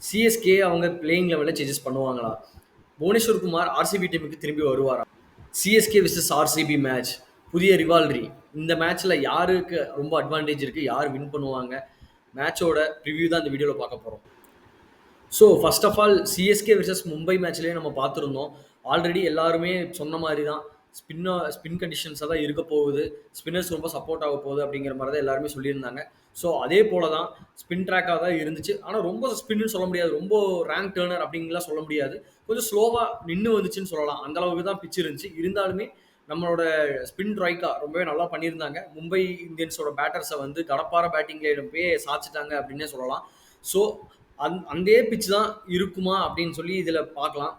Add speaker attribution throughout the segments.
Speaker 1: CSK அவங்க playing லெவலில் changes பண்ணுவாங்களா? புவனேஸ்வர் குமார் ஆர்சிபி டீமுக்கு திரும்பி வருவாரா? சிஎஸ்கே விசஸ் ஆர்சிபி மேட்ச், புதிய ரிவால்ரி. இந்த மேட்ச்ல யாருக்கு ரொம்ப அட்வான்டேஜ் இருக்கு, யார் வின் பண்ணுவாங்க, மேட்சோட ரிவ்யூ தான் இந்த வீடியோவில் பார்க்க போகிறோம். So first of all CSK versus Mumbai மேட்ச்லேயே நம்ம பார்த்துருந்தோம். ஆல்ரெடி எல்லாருமே சொன்ன மாதிரி தான், ஸ்பின் கண்டிஷன்ஸாக தான் இருக்க போகுது, ஸ்பின்னர்ஸ் ரொம்ப சப்போர்ட் ஆக போகுது அப்படிங்கிற மாதிரி தான் எல்லாருமே சொல்லியிருந்தாங்க. ஸோ அதே போல தான் ஸ்பின் ட்ராக்காக தான் இருந்துச்சு. ஆனால் ரொம்ப ஸ்பின்னு சொல்ல முடியாது, ரொம்ப ரேங்க் டேர்னர் அப்படின்லாம் சொல்ல முடியாது. கொஞ்சம் ஸ்லோவாக நின்று வந்துச்சுன்னு சொல்லலாம். அந்த அளவுக்கு தான் பிச் இருந்துச்சு. இருந்தாலுமே நம்மளோட ஸ்பின் ட்ரைக்கா ரொம்பவே நல்லா பண்ணியிருந்தாங்க. மும்பை இந்தியன்ஸோட பேட்டர்ஸை வந்து கடப்பார பேட்டிங்ல போய் சாச்சிட்டாங்க அப்படின்னே சொல்லலாம். ஸோ அதே பிச் தான் இருக்குமா அப்படின்னு சொல்லி இதில் பார்க்கலாம்.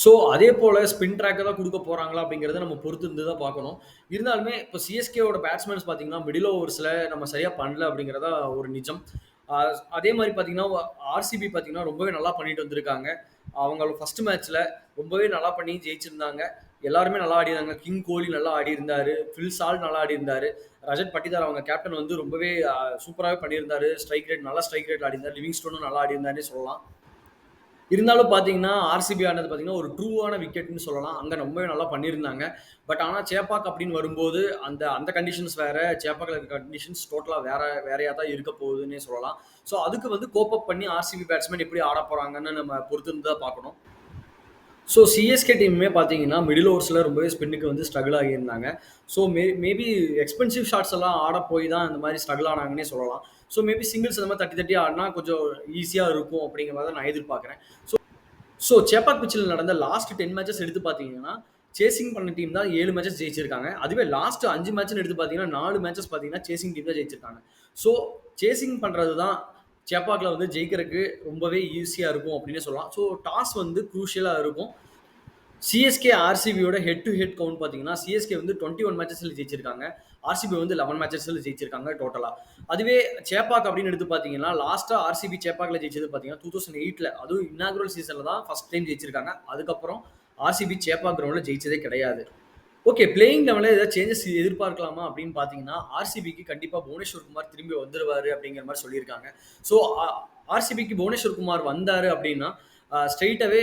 Speaker 1: ஸோ அதே போல் ஸ்பின் ட்ராக்கை தான் கொடுக்க போகிறாங்களா அப்படிங்கிறத நம்ம பொறுத்து இருந்து தான் பார்க்கணும். இருந்தாலுமே இப்போ சிஎஸ்கேவோட பேட்ஸ்மேன்ஸ் பார்த்தீங்கன்னா மிடில் ஓவர்ஸில் நம்ம சரியாக பண்ணல அப்படிங்கிறதா ஒரு நிஜம். அதே மாதிரி பார்த்தீங்கன்னா ஆர்சிபி பார்த்தீங்கன்னா ரொம்பவே நல்லா பண்ணிட்டு வந்திருக்காங்க. அவங்களோட ஃபர்ஸ்ட் மேட்ச்சில் ரொம்பவே நல்லா பண்ணி ஜெயிச்சிருந்தாங்க. எல்லாருமே நல்லா ஆடி இருந்தாங்க. கிங் கோலி நல்லா ஆடி இருந்தார், ஃபில் சால்ட் நல்லா ஆடி இருந்தார், ரஜத் பட்டிதார் அவங்க கேப்டன் வந்து ரொம்பவே சூப்பராகவே பண்ணியிருந்தார். ஸ்ட்ரைக் ரேட் நல்லா ஸ்ட்ரைக் ரேட் ஆடி இருந்தார். லிவிங்ஸ்டோனும் நல்லா ஆடி இருந்தாருன்னு சொல்லலாம். இருந்தாலும் பார்த்தீங்கன்னா ஆர்சிபி ஆனது பார்த்தீங்கன்னா ஒரு ட்ரூவான விக்கெட்னு சொல்லலாம். அங்கே ரொம்பவே நல்லா பண்ணியிருந்தாங்க. பட் ஆனால் சேப்பாக் அப்படின்னு வரும்போது அந்த அந்த கண்டிஷன்ஸ் வேற, சேப்பாக்கில் இருக்க கண்டிஷன்ஸ் டோட்டலாக வேறையாக தான் இருக்க போகுதுன்னே சொல்லலாம். ஸோ அதுக்கு வந்து கோப் அப் பண்ணி ஆர்சிபி பேட்ஸ்மேன் எப்படி ஆட போகிறாங்கன்னு நம்ம பொறுத்திருந்து தான் பார்க்கணும். ஸோ சிஎஸ்கே டீமுமே பார்த்தீங்கன்னா மிடில் ஓவர்ஸில் ரொம்பவே ஸ்பின்னுக்கு வந்து ஸ்ட்ரகிள் ஆகியிருந்தாங்க. ஸோ மேபி எக்ஸ்பென்சிவ் ஷாட்ஸ் எல்லாம் ஆட போய் தான் இந்த மாதிரி ஸ்ட்ரகிள் ஆனாங்கன்னே சொல்லலாம். ஸோ மேபி சிங்கிள்ஸ் அந்த மாதிரி தட்டி தட்டி ஆடினா கொஞ்சம் ஈஸியாக இருக்கும் அப்படிங்கிற மாதிரி தான் நான் எதிர்பார்க்குறேன். ஸோ சேப்பாக் பிச்சில் நடந்த லாஸ்ட் 10 மேட்சஸ் எடுத்து பார்த்தீங்கன்னா சேசிங் பண்ண டீம் தான் 7 மேட்சஸ் ஜெயிச்சிருக்காங்க. அதுவே லாஸ்ட் 5 மேட்ச்னு எடுத்து பார்த்தீங்கன்னா 4 மேட்சஸ் பார்த்தீங்கன்னா சேசிங் டீம் தான் ஜெயிச்சிருக்காங்க. ஸோ சேசிங் பண்ணுறது தான் சேப்பாக்கில் வந்து ஜெயிக்கிறதுக்கு ரொம்பவே ஈஸியாக இருக்கும் அப்படின்னு சொல்லலாம். ஸோ டாஸ் வந்து குரூஷியலாக இருக்கும். சிஎஸ்கே ஆர்சிபியோட ஹெட் டு ஹெட் கவுண்ட் பார்த்தீங்கன்னா சிஎஸ்கே வந்து 21 மேட்சஸில் ஜெயிச்சிருக்காங்க. ஆர்சிபி வந்து 11 மேட்சஸில் ஜெயிச்சிருக்காங்க டோட்டலாக. அதுவே சேப்பாக் அப்படின்னு எடுத்து பார்த்தீங்கன்னா லாஸ்ட்டாக ஆர்சிபி சேப்பாக்கில் ஜெயிச்சது பார்த்தீங்கன்னா 2008 அதுவும் இன்னாகுரல் சீசனில் தான் ஃபர்ஸ்ட் டைம் ஜெயிச்சிருக்காங்க. அதுக்கப்புறம் ஆர்சிபி சேப்பாக் கிரவுண்டில் ஜெயிச்சதே கிடையாது. ஓகே, பிளேயிங் லெவலில் ஏதாவது சேஞ்சஸ் எதிர்பார்க்கலாமா அப்படின்னு பார்த்தீங்கன்னா ஆர்சிபிக்கு கண்டிப்பாக புவனேஸ்வர் குமார் திரும்பி வந்துடுவார் அப்படிங்கிற மாதிரி சொல்லியிருக்காங்க. ஸோ ஆர்சிபிக்கு புவனேஸ்வர் குமார் வந்தார் அப்படின்னா ஸ்ட்ரெயிட்டாகவே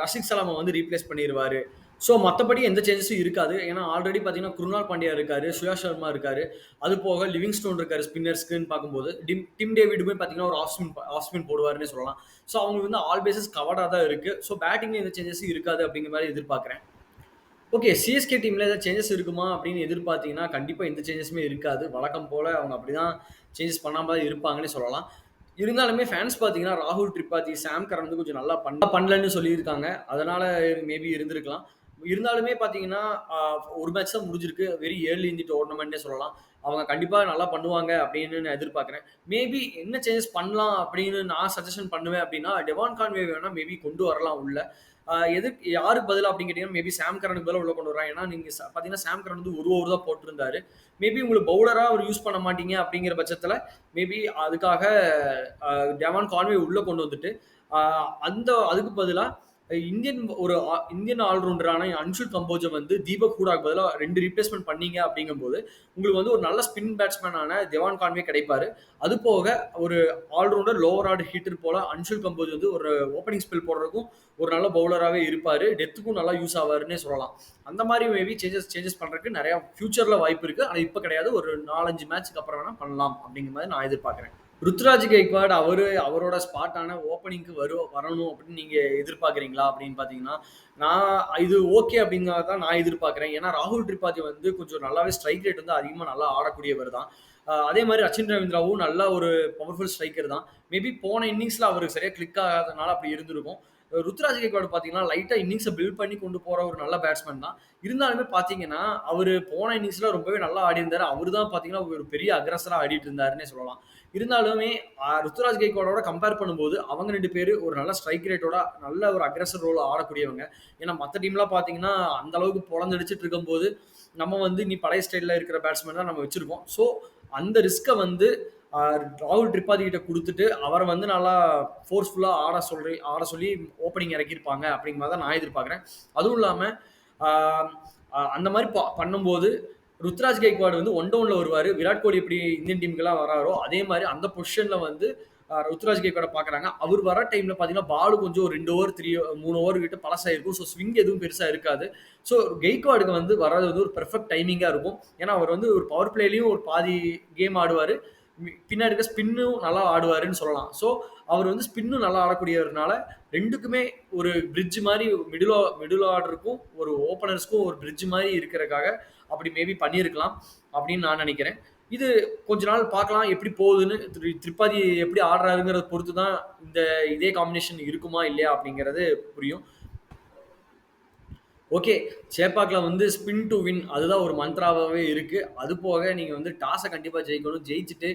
Speaker 1: ரஷிக் சலாமை வந்து ரீப்ளேஸ் பண்ணிடுவார். ஸோ மற்றபடி எந்த சேஞ்சஸும் இருக்காது. ஏன்னா ஆல்ரெடி பார்த்தீங்கன்னா குருணால் பாண்டியா இருக்காரு, சுயா சர்மா இருக்காரு, அது போக லிவிங்ஸ்டோன் இருக்காரு ஸ்பின்னர்ஸ்க்குன்னு பார்க்கும்போது டிம் டேவிடுமே பார்த்தீங்கன்னா ஒரு ஆஃப் ஸ்பின் போடுவாருன்னு சொல்லலாம். ஸோ அவங்களுக்கு வந்து ஆல் பேசஸ் கவர்டாக தான் இருக்குது. ஸோ பேட்டிங்கில் எந்த சேஞ்சஸும் இருக்காது அப்படிங்கிற மாதிரி எதிர்பார்க்குறேன். ஓகே, சிஎஸ்கே டீமில் ஏதாவது சேஞ்சஸ் இருக்குமா அப்படின்னு எதிர்பார்த்தீங்கன்னா கண்டிப்பாக எந்த சேஞ்சஸுமே இருக்காது. வழக்கம் போல் அவங்க அப்படி தான் சேஞ்சஸ் பண்ணாமல் தான் இருப்பாங்கன்னு சொல்லலாம். இருந்தாலுமே ஃபேன்ஸ் பார்த்தீங்கன்னா ராகுல் திரிபாதி, சாம் கரன் வந்து கொஞ்சம் நல்லா பண்ணலன்னு சொல்லியிருக்காங்க. அதனால் மேபி இருந்திருக்கலாம். இருந்தாலுமே பார்த்தீங்கன்னா ஒரு மேட்ச் தான் முடிஞ்சிருக்கு. வெரி ஏர்லி இன் தி டோர்னமெண்ட்னே சொல்லலாம். அவங்க கண்டிப்பாக நல்லா பண்ணுவாங்க அப்படின்னு நான் எதிர்பார்க்குறேன். மேபி என்ன சேஞ்சஸ் பண்ணலாம் அப்படின்னு நான் சஜஷன் பண்ணுவேன் அப்படின்னா டெவான் கான்வே வேணால் மேபி கொண்டு வரலாம் உள்ள. யாருக்கு பதிலா அப்படின்னு கேட்டீங்கன்னா மேபி சாம் கரனுக்கு பதிலாக உள்ள கொண்டு வரலாம். ஏன்னா நீங்கள் பார்த்தீங்கன்னா சாம் கரன் வந்து ஒரு ஓவர் தான் போட்டிருந்தாரு. மேபி உங்களுக்கு பவுலராக அவர் யூஸ் பண்ண மாட்டீங்க அப்படிங்கிற பட்சத்தில் மேபி அதுக்காக டெவான் கான்வே உள்ளே கொண்டு வந்துட்டு அதுக்கு பதிலாக இந்தியன் ஆல்ரவுண்டரான அன்ஷுல் கம்போஜை வந்து தீபக் ஹூடாக்கு பதிலாக 2 ரீப்ளேஸ்மெண்ட் பண்ணீங்க அப்படிங்கும்போது உங்களுக்கு வந்து ஒரு நல்ல ஸ்பின் பேட்ஸ்மேனான டெவான் கான்வே கிடைப்பாரு. அது போக ஒரு ஆல்ரவுண்டர் லோவர் ஆர்டர் ஹீட்டர் போல அன்ஷுல் கம்போஜ் வந்து ஒரு ஓப்பனிங் ஸ்பெல் போடுறதுக்கும் ஒரு நல்ல பவுலராகவே இருப்பார். டெத்துக்கும் நல்லா யூஸ் ஆவாருன்னே சொல்லலாம். அந்த மாதிரி மேபி சேஞ்சஸ் பண்ணுறதுக்கு நிறையா ஃபியூச்சரில் வாய்ப்பு இருக்குது. ஆனால் இப்போ கிடையாது. ஒரு 4-5 மேட்ச்சுக்கு அப்புறம் வேணால் பண்ணலாம் அப்படிங்கிற மாதிரி நான் எதிர்பார்க்குறேன். ருத்ராஜ் கெய்க்வாட் அவரோட ஸ்பாட்டான ஓப்பனிங்க்கு வரணும் அப்படின்னு நீங்கள் எதிர்பார்க்குறீங்களா அப்படின்னு பார்த்தீங்கன்னா நான் இது ஓகே அப்படிங்கிறத தான் நான் எதிர்பார்க்குறேன். ஏன்னா ராகுல் திரிபாதி வந்து கொஞ்சம் நல்லாவே ஸ்ட்ரைக் ரேட் வந்து அதிகமாக நல்லா ஆடக்கூடியவர் தான். அதே மாதிரி ரச்சின் ரவீந்திராவும் நல்ல ஒரு பவர்ஃபுல் ஸ்ட்ரைக்கர் தான். மேபி போன இன்னிங்ஸில் அவருக்கு சரியாக கிளிக் ஆகாதனால அப்படி இருந்திருக்கும். ருத்ராஜ் கெய்க்வாட் பார்த்தீங்கன்னா லைட்டாக இன்னிங்ஸை பில்ட் பண்ணி கொண்டு போகிற ஒரு நல்ல பேட்ஸ்மேன் தான். இருந்தாலுமே பார்த்தீங்கன்னா அவர் போன இன்னிங்ஸில் ரொம்பவே நல்லா ஆடி இருந்தார். அவர் தான் பார்த்தீங்கன்னா ஒரு பெரிய அக்ரஸராக ஆடிட்டு இருந்தாருன்னே சொல்லலாம். இருந்தாலுமே ருத்துராஜ் கெய்க்வாடோட கம்பேர் பண்ணும்போது அவங்க 2 பேர் ஒரு நல்ல ஸ்ட்ரைக் ரேட்டோட நல்ல ஒரு அக்ரெசர் ரோல் ஆடக்கூடியவங்க. ஏன்னா மற்ற டீம்லாம் பார்த்தீங்கன்னா அந்த அளவுக்கு பொழந்தடிச்சிட்டு இருக்கும்போது நம்ம வந்து நீ பழைய ஸ்டைலில் இருக்கிற பேட்ஸ்மேன் தான் நம்ம வச்சிருக்கோம். ஸோ அந்த ரிஸ்க்கை வந்து ராகுல் திரிபாதி கிட்ட கொடுத்துட்டு அவரை வந்து நல்லா ஃபோர்ஸ்ஃபுல்லாக ஆட சொல்லி ஓப்பனிங் இறக்கியிருப்பாங்க அப்படிங்கிற மாதிரி தான் நான் எதிர்பார்க்குறேன். அதுவும் இல்லாமல் அந்த மாதிரி பண்ணும்போது ருத்ராஜ் கெய்க்வாட் வந்து ஒன் டவுனில் வருவார். விராட் கோலி எப்படி இந்தியன் டீமுக்கெல்லாம் வராரோ அதே மாதிரி அந்த பொசிஷனில் வந்து ருத்துராஜ் கேக்வாட பார்க்குறாங்க. அவர் வர டைம்ல பார்த்தீங்கன்னா, பால் கொஞ்சம் ஒரு 2 ஓவர், 3 ஓவர் கிட்ட பழசாயிருக்கும். ஸோ ஸ்விங் எதுவும் பெருசா இருக்காது. ஸோ கெய்க்வாடுக்கு வந்து வர்றது வந்து ஒரு பெர்ஃபெக்ட் டைமிங்கா இருக்கும். ஏன்னா, அவர் வந்து ஒரு பவர் பிளேலயும் ஒரு பாதி கேம் ஆடுவாரு. பின்னாடி இருக்க ஸ்பின்னும் நல்லா ஆடுவாருன்னு சொல்லலாம். ஸோ அவர் வந்து ஸ்பின்னும் நல்லா ஆடக்கூடியவர்னால 2க்குமே ஒரு பிரிட்ஜ் மாரி மிடில் ஆர்டருக்கும், ஒரு ஓப்பனர்ஸ்க்கும் ஒரு பிரிட்ஜ் மாரி இருக்கிறதுக்காக அப்படி மேபி பண்ணியிருக்கலாம் அப்படின்னு நான் நினைக்கிறேன். இது கொஞ்ச நாள் பார்க்கலாம் எப்படி போகுதுன்னு. திரிபாதி எப்படி ஆடுறாருங்கிறத பொறுத்து தான் இதே காம்பினேஷன் இருக்குமா இல்லையா அப்படிங்கிறது புரியும். ஓகே. சேப்பாக்ல வந்து ஸ்பின் டூ வின் அதுதான் ஒரு மந்த்ராவாவே இருக்கு. அது போக நீங்க வந்து டாஸ கண்டிப்பா ஜெயிக்கணும். ஜெயிச்சுட்டு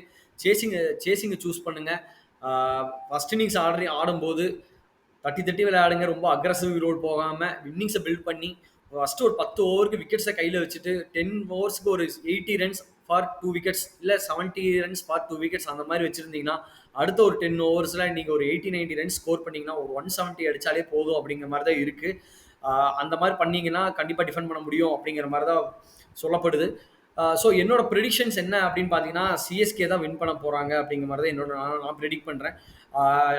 Speaker 1: சேசிங்க சூஸ் பண்ணுங்க. ஆ ஃபர்ஸ்ட் இன்னிங்ஸ் ஆடும்போது தட்டி தட்டி விளையாடுங்க. ரொம்ப அக்ரஸிவ் ரோல் போகாம இன்னிங்ஸ பில்ட் பண்ணி ஃபர்ஸ்ட் ஒரு 10 ஓவருக்கு விக்கெட்ஸ கையில வச்சுட்டு 10 ஓவர்ஸ்க்கு ஒரு 80 ரன்ஸ் ஃபார் 2 விக்கெட்ஸ் இல்ல 70 ரன்ஸ் ஃபார் 2 விக்கெட்ஸ் அந்த மாரி வச்சிருந்தீங்கன்னா, அடுத்த ஒரு 10 ஓவர்ஸ்ல நீங்க ஒரு 80, 90 ரன்ஸ் ஸ்கோர் பண்ணீங்கன்னா, ஒரு 170 அடிச்சாலே போதும் அப்படிங்கிற மாரி தான் இருக்கு. அந்த மாரி பண்ணீங்கன்னா, கண்டிப்பா டிஃபெண்ட் பண்ண முடியும் அப்படிங்கிற மாரி தான் சொல்லப்படுது. ஸோ என்னோட ப்ரெடிக்ஷன்ஸ் என்ன அப்படின்னு பார்த்தீங்கன்னா, சிஎஸ்கே தான் வின் பண்ண போறாங்க அப்படிங்கிற மாரி தான் நான் ப்ரெடிக்ட் பண்றேன்.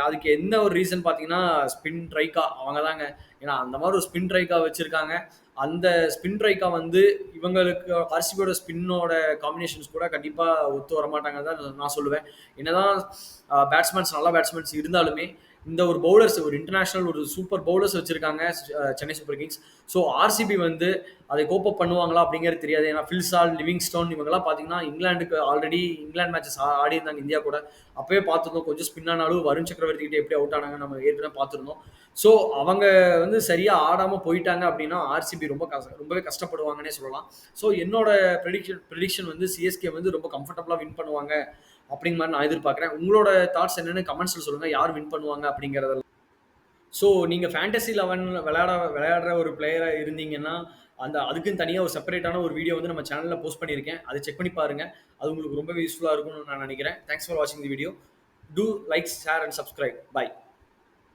Speaker 1: அதுக்கு என்ன ஒரு ரீசன் பார்த்தீங்கன்னா, ஸ்பின் ட்ரைக்கா அவங்க தாங்க. ஏன்னா அந்த மாரி ஒரு ஸ்பின் ட்ரைக்கா வச்சிருக்காங்க. அந்த ஸ்பின் ட்ரைக்கா வந்து இவங்களுக்கு ஆர்சிபியோட ஸ்பின்னோட காம்பினேஷன்ஸ் கூட கண்டிப்பா ஒத்து வரமாட்டாங்கன்னு தான் நான் சொல்லுவேன். என்னதான் நல்ல பேட்ஸ்மேன்ஸ் இருந்தாலுமே, இந்த ஒரு பவுலர்ஸ் ஒரு இன்டர்நேஷனல் ஒரு சூப்பர் பவுலர்ஸ் வச்சிருக்காங்க Chennai super Kings. So RCB வந்து அதை கோப் அப் பண்ணுவாங்களா அப்படிங்கிறது தெரியாது. ஏன்னா ஃபில்சால், லிவிங்ஸ்டோன் இவங்கெல்லாம் பார்த்தீங்கன்னா இங்கிலாந்துக்கு ஆல்ரெடி இங்கிலாந்து மேட்சஸ் ஆடியிருந்தாங்க இந்தியா கூட. அப்பவே பார்த்துருந்தோம். கொஞ்சம் ஸ்பின் ஆனாலும் வருண் சக்கரவர்த்தி கிட்ட எப்படி அவுட் ஆனாங்க நம்ம ஏற்கனவே பார்த்துருந்தோம். ஸோ அவங்க வந்து சரியா ஆடாம போயிட்டாங்க அப்படின்னா ஆர்சிபி ரொம்பவே கஷ்டப்படுவாங்கன்னே சொல்லலாம். ஸோ என்னோட ப்ரெடிக்ஷன் வந்து சிஎஸ்கே வந்து ரொம்ப கம்ஃபர்டபுளா வின் பண்ணுவாங்க அப்படிங்கிற மாதிரி நான் எதிர்பார்க்குறேன். உங்களோட தாட்ஸ் என்னன்னு கமெண்ட்ஸ்ல சொல்லுங்க. யார் வின் பண்ணுவாங்க அப்படிங்கிறதெல்லாம். ஸோ நீங்க ஃபேண்டஸி 11 விளையாடுற ஒரு பிளேயரா இருந்தீங்கன்னா, அதுக்குன்னு தனியா ஒரு செப்பரேட்டான ஒரு வீடியோ வந்து நம்ம சேனல்ல போஸ்ட் பண்ணியிருக்கேன். அதை செக் பண்ணி பாருங்க. அது உங்களுக்கு ரொம்பவே யூஸ்ஃபுல்லா இருக்கும்னு நான் நினைக்கிறேன். தேங்க்ஸ் ஃபார் வாட்சிங் the video. Do like, share and subscribe. By.